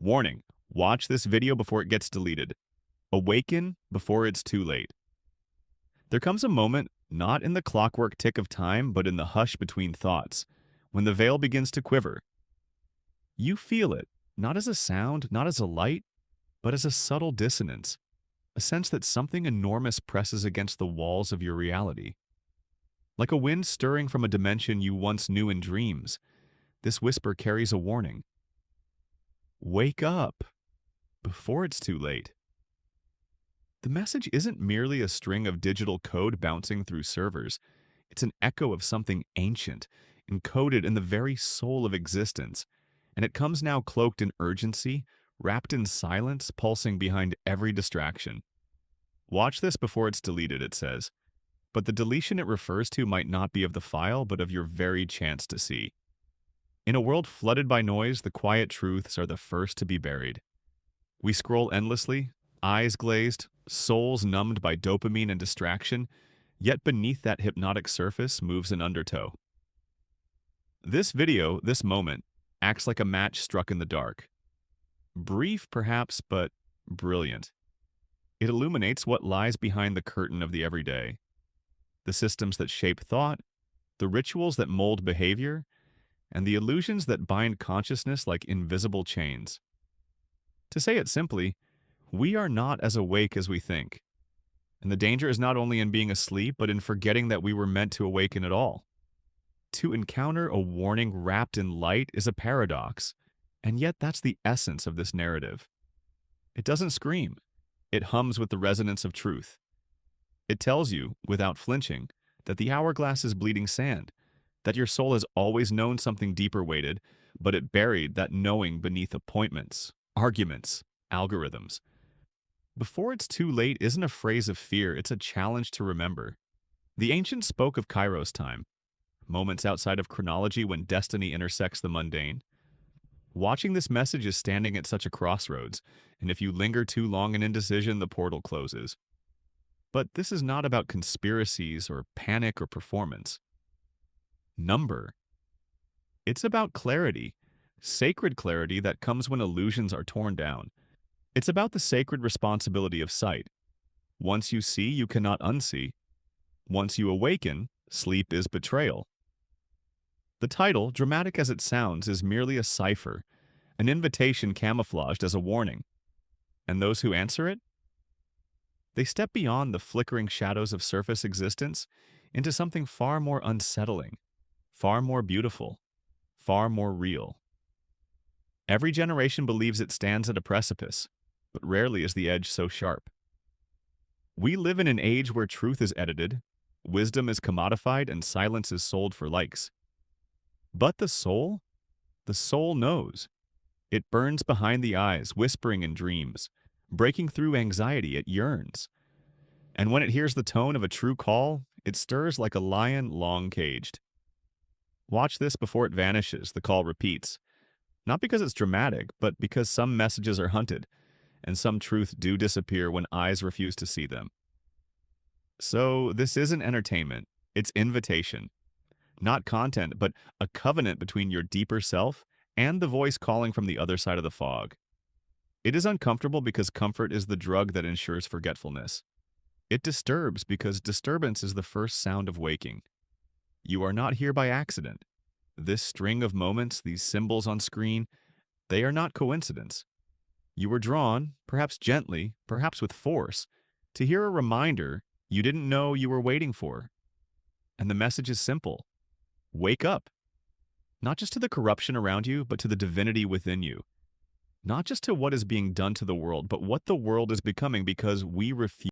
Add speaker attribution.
Speaker 1: Warning, watch this video before it gets deleted. Awaken before it's too late. There comes a moment, not in the clockwork tick of time, but in the hush between thoughts, when the veil begins to quiver. You feel it, not as a sound, not as a light, but as a subtle dissonance, a sense that something enormous presses against the walls of your reality. Like a wind stirring from a dimension you once knew in dreams, this whisper carries a warning. Wake up before it's too late. The message isn't merely a string of digital code bouncing through servers. It's an echo of something ancient, encoded in the very soul of existence, and it comes now cloaked in urgency, wrapped in silence, pulsing behind every distraction. Watch this before it's deleted, it says. But the deletion it refers to might not be of the file, but of your very chance to see. In a world flooded by noise, the quiet truths are the first to be buried. We scroll endlessly, eyes glazed, souls numbed by dopamine and distraction, yet beneath that hypnotic surface moves an undertow. This video, this moment, acts like a match struck in the dark. Brief, perhaps, but brilliant. It illuminates what lies behind the curtain of the everyday. The systems that shape thought, the rituals that mold behavior, and the illusions that bind consciousness like invisible chains. To say it simply, we are not as awake as we think. And the danger is not only in being asleep, but in forgetting that we were meant to awaken at all. To encounter a warning wrapped in light is a paradox, and yet that's the essence of this narrative. It doesn't scream. It hums with the resonance of truth. It tells you, without flinching, that the hourglass is bleeding sand, that your soul has always known something deeper weighted, but it buried that knowing beneath appointments, arguments, algorithms. Before it's too late isn't a phrase of fear, it's a challenge to remember. The ancients spoke of Kairos time, moments outside of chronology when destiny intersects the mundane. Watching this message is standing at such a crossroads, and if you linger too long in indecision, the portal closes. But this is not about conspiracies or panic or performance. Number. It's about clarity, sacred clarity that comes when illusions are torn down. It's about the sacred responsibility of sight. Once you see, you cannot unsee. Once you awaken, sleep is betrayal. The title, dramatic as it sounds, is merely a cipher, an invitation camouflaged as a warning. And those who answer it? They step beyond the flickering shadows of surface existence into something far more unsettling, far more beautiful, far more real. Every generation believes it stands at a precipice, but rarely is the edge so sharp. We live in an age where truth is edited, wisdom is commodified, and silence is sold for likes. But the soul knows. It burns behind the eyes, whispering in dreams. Breaking through anxiety, it yearns. And when it hears the tone of a true call, it stirs like a lion long caged. Watch this before it vanishes, the call repeats. Not because it's dramatic, but because some messages are hunted, and some truths do disappear when eyes refuse to see them. So this isn't entertainment, it's invitation. Not content, but a covenant between your deeper self and the voice calling from the other side of the fog. It is uncomfortable because comfort is the drug that ensures forgetfulness. It disturbs because disturbance is the first sound of waking. You are not here by accident. This string of moments, these symbols on screen, they are not coincidence. You were drawn, perhaps gently, perhaps with force, to hear a reminder you didn't know you were waiting for. And the message is simple. Wake up. Not just to the corruption around you, but to the divinity within you. Not just to what is being done to the world, but what the world is becoming because we refuse